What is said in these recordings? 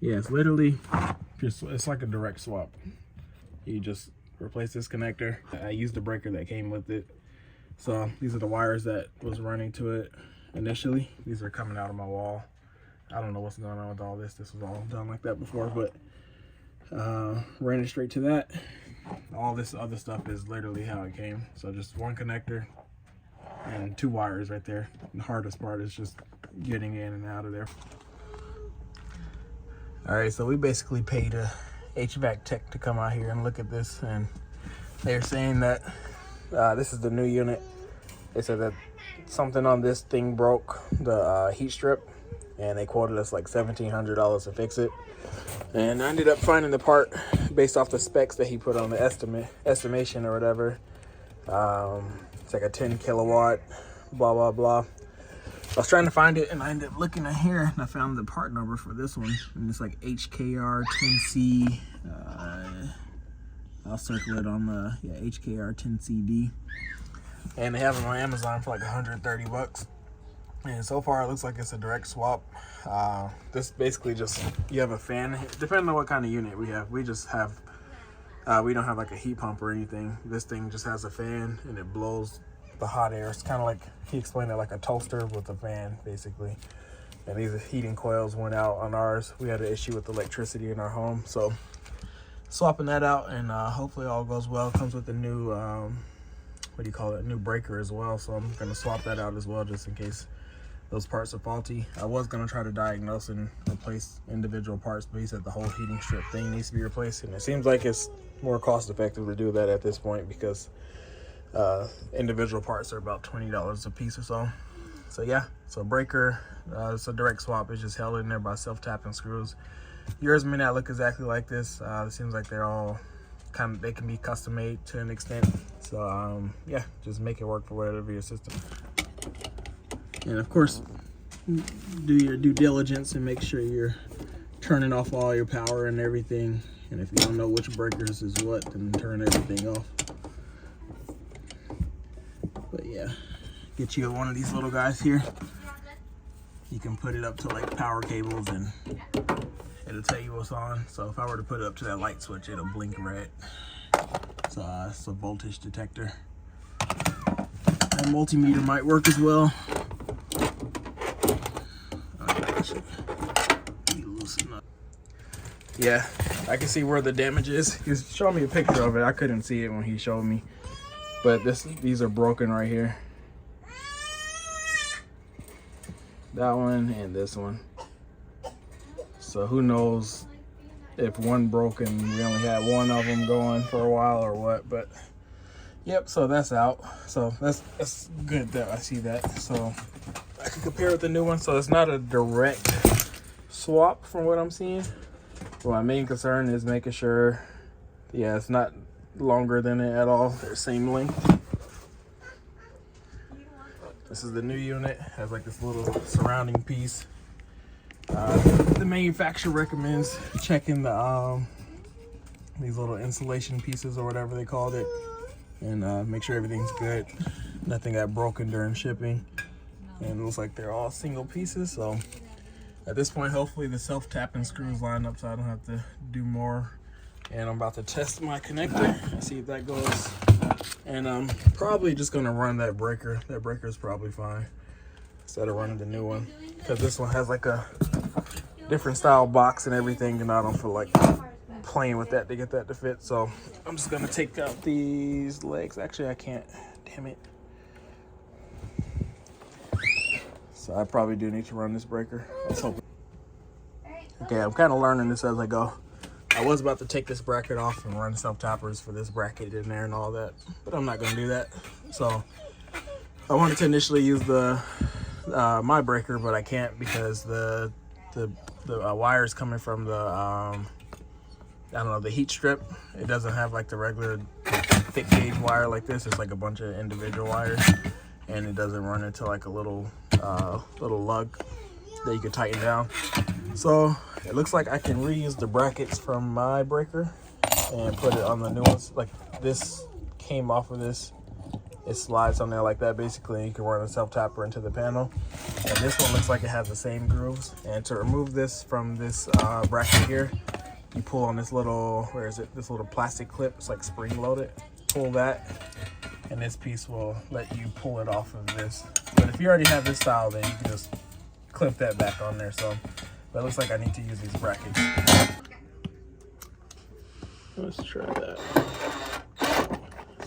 Yeah, it's literally just, it's like a direct swap. You just replace this connector. I used the breaker that came with it. So these are the wires that was running to it initially. These are coming out of my wall. I don't know what's going on with all this. This was all done like that before, but ran it straight to that. All this other stuff is literally how it came. So just one connector and 2 wires right there. The hardest part is just getting in and out of there. All right, so we basically paid a HVAC tech to come out here and look at this, and they're saying that this is the new unit. They said that something on this thing broke, the heat strip, and they quoted us like $1,700 to fix it. And I ended up finding the part based off the specs that he put on the estimation or whatever. It's like a 10 kilowatt, blah, blah, blah. I was trying to find it, and I ended up looking at here, and I found the part number for this one, and it's like HKR10C. I'll circle it on the HKR10CD, and they have them on Amazon for like 130 bucks. And so far, it looks like it's a direct swap. This basically just, you have a fan, depending on what kind of unit we have. We just have, we don't have like a heat pump or anything. This thing just has a fan, and it blows the hot air. It's kind of like, he explained it like a toaster with a fan, basically. And these heating coils went out on ours. We had an issue with electricity in our home, so swapping that out, and hopefully all goes well. It comes with a new, what do you call it, new breaker as well, so I'm gonna swap that out as well, just in case those parts are faulty. I was gonna try to diagnose and replace individual parts, but he said the whole heating strip thing needs to be replaced, and it seems like it's more cost effective to do that at this point, because individual parts are about $20 a piece or so. So yeah, so breaker, it's a direct swap. It's just held in there by self-tapping screws. Yours may not look exactly like this. It seems like they're all kind of, they can be custom made to an extent. So yeah, just make it work for whatever your system. And of course, do your due diligence and make sure you're turning off all your power and everything. And if you don't know which breakers is what, then turn everything off. But yeah, get you one of these little guys here. You can put it up to like power cables, and it'll tell you what's on. So if I were to put it up to that light switch, it'll blink red. So it's a voltage detector. A multimeter might work as well. Yeah, I can see where the damage is. He's showing me a picture of it. I couldn't see it when he showed me. But these are broken right here. That one and this one. So who knows if one broken, we only had one of them going for a while or what. But yep, so that's out. So that's good that I see that. So I can compare with the new one. So it's not a direct swap from what I'm seeing. But my main concern is making sure, yeah, it's not longer than it at all. They're same length. This is the new unit. Has like this little surrounding piece. The manufacturer recommends checking the these little insulation pieces or whatever they called it, and make sure everything's good. Nothing got broken during shipping, and it looks like they're all single pieces. So at this point, hopefully the self-tapping screws line up so I don't have to do more. And I'm about to test my connector, see if that goes. And I'm probably just gonna run that breaker. That breaker is probably fine instead of running the new one, because this one has like a different style box and everything, and I don't feel like playing with that to get that to fit. So I'm just gonna take out these legs. Actually, I can't, damn it. So I probably do need to run this breaker. Let's hope. Okay, I'm kind of learning this as I go. I was about to take this bracket off and run self-tappers for this bracket in there and all that, but I'm not gonna do that. So I wanted to initially use the my breaker, but I can't because the wires coming from the I don't know, the heat strip, it doesn't have like the regular thick gauge wire like this. It's like a bunch of individual wires, and it doesn't run into like a little lug that you can tighten down. So it looks like I can reuse the brackets from my breaker and put it on the new ones. Like this came off of this, It slides on there like that basically. You can run a self-tapper into the panel. And this one looks like it has the same grooves. And to remove this from this bracket here, you pull on this little, where is it? This little plastic clip. It's like spring loaded. Pull that, and this piece will let you pull it off of this. But if you already have this style, then you can just clip that back on there. So, but it looks like I need to use these brackets. Let's try that.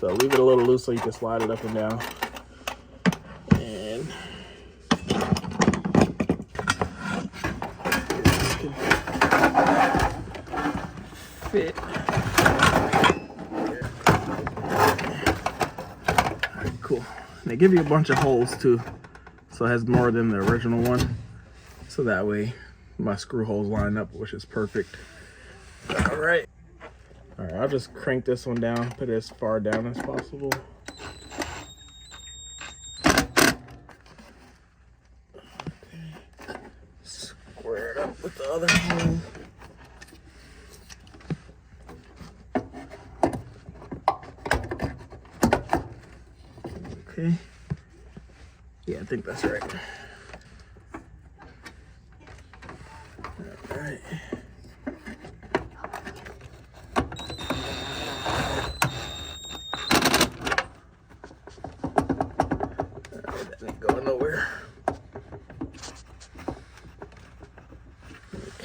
So leave it a little loose so you can slide it up and down. And this can fit. Alright, cool. And they give you a bunch of holes too. So it has more than the original one. So that way my screw holes line up, which is perfect. Alright. Alright, I'll just crank this one down, put it as far down as possible. Okay. Square it up with the other hole. Okay. Yeah, I think that's right. Alright.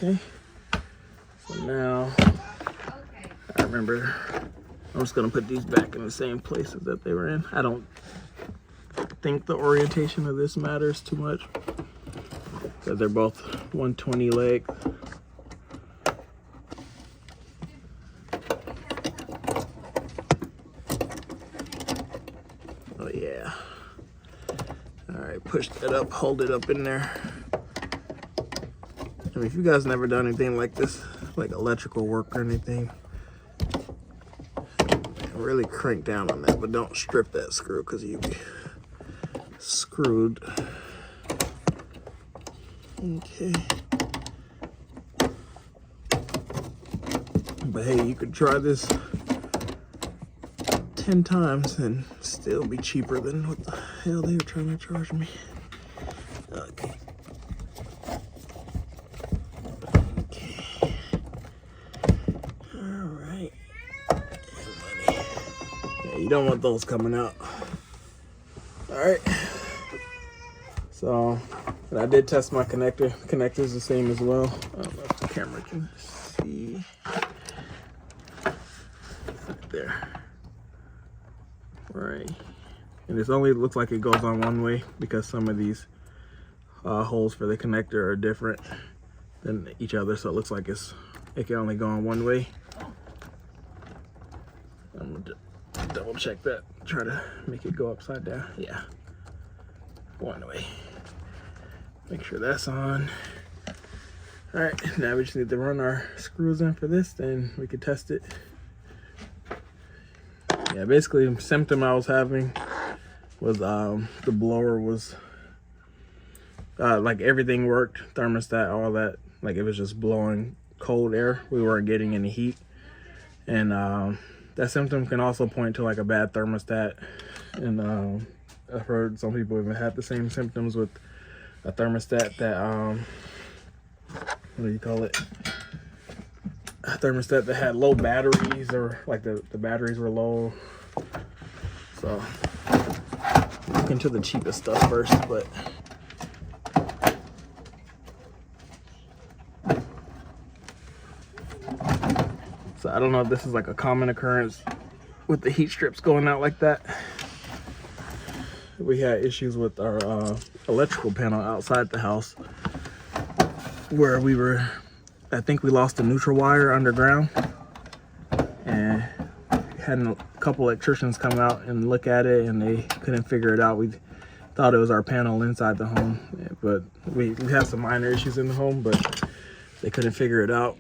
Okay, so now I remember I'm just gonna put these back in the same places that they were in. I don't think the orientation of this matters too much because they're both 120 leg. Oh yeah. All right, push that up, hold it up in there. I mean, if you guys never done anything like this, like electrical work or anything, really crank down on that, but don't strip that screw because you'll be screwed. Okay. But hey, you could try this 10 times and still be cheaper than what the hell they were trying to charge me. Okay. You don't want those coming out. All right. So, and I did test my connector. The connector's the same as well. I don't know if the camera can see. Right there. Right. And this only looks like it goes on one way because some of these holes for the connector are different than each other. So it looks like it can only go on one way. I'm gonna double check that, try to make it go upside down. Yeah, one way. Make sure that's on. All right, now we just need to run our screws in for this, then we can test it. Yeah, basically the symptom I was having was the blower was like everything worked, thermostat, all that, like it was just blowing cold air. We weren't getting any heat. And that symptom can also point to like a bad thermostat. And I've heard some people even have the same symptoms with a thermostat that, what do you call it? A thermostat that had low batteries, or like the batteries were low. So look into the cheapest stuff first, but so I don't know if this is like a common occurrence with the heat strips going out like that. We had issues with our electrical panel outside the house where we were, I think we lost a neutral wire underground, and had a couple electricians come out and look at it, and they couldn't figure it out. We thought it was our panel inside the home, but we have some minor issues in the home, but they couldn't figure it out.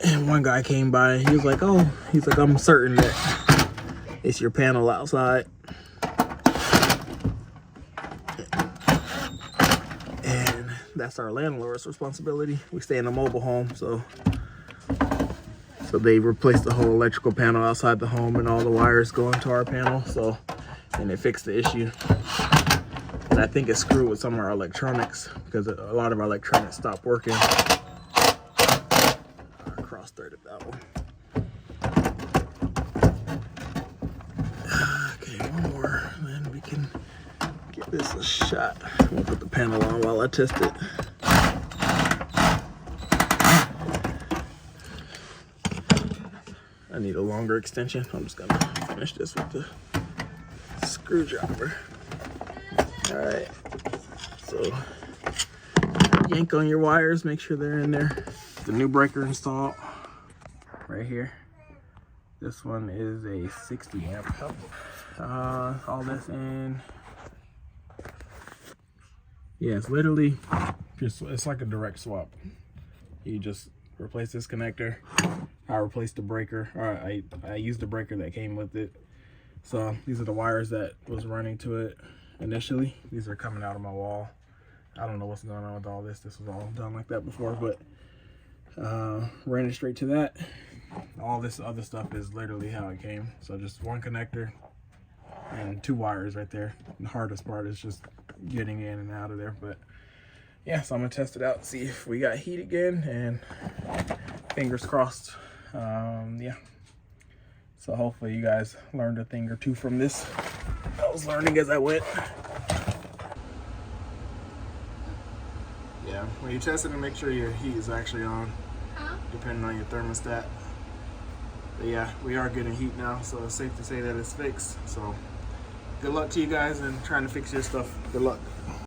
And one guy came by and he was like, oh, he's like, I'm certain that it's your panel outside. And that's our landlord's responsibility. We stay in a mobile home, so they replaced the whole electrical panel outside the home, and all the wires go into our panel. So and it fixed the issue. And I think it's screwed with some of our electronics because a lot of our electronics stopped working. Cross-threaded that one. Okay, one more, and then we can give this a shot. I'm gonna put the panel on while I test it. I need a longer extension. I'm just gonna finish this with the screwdriver. All right, so yank on your wires, make sure they're in there. The new breaker installed right here. This one is a 60 amp. All this in. Yeah, it's literally just, it's like a direct swap. You just replace this connector. I replaced the breaker, or I used the breaker that came with it. So these are the wires that was running to it initially. These are coming out of my wall. I don't know what's going on with all this. This was all done like that before, but ran it straight to that. All this other stuff is literally how it came. So just one connector and 2 wires right there. The hardest part is just getting in and out of there. But yeah, so I'm gonna test it out, see if we got heat again, and fingers crossed. Yeah, so hopefully you guys learned a thing or two from this. I was learning as I went. Yeah, when you test it, and make sure your heat is actually on, depending on your thermostat. But yeah, we are getting heat now, so it's safe to say that it's fixed. So good luck to you guys in trying to fix your stuff. Good luck.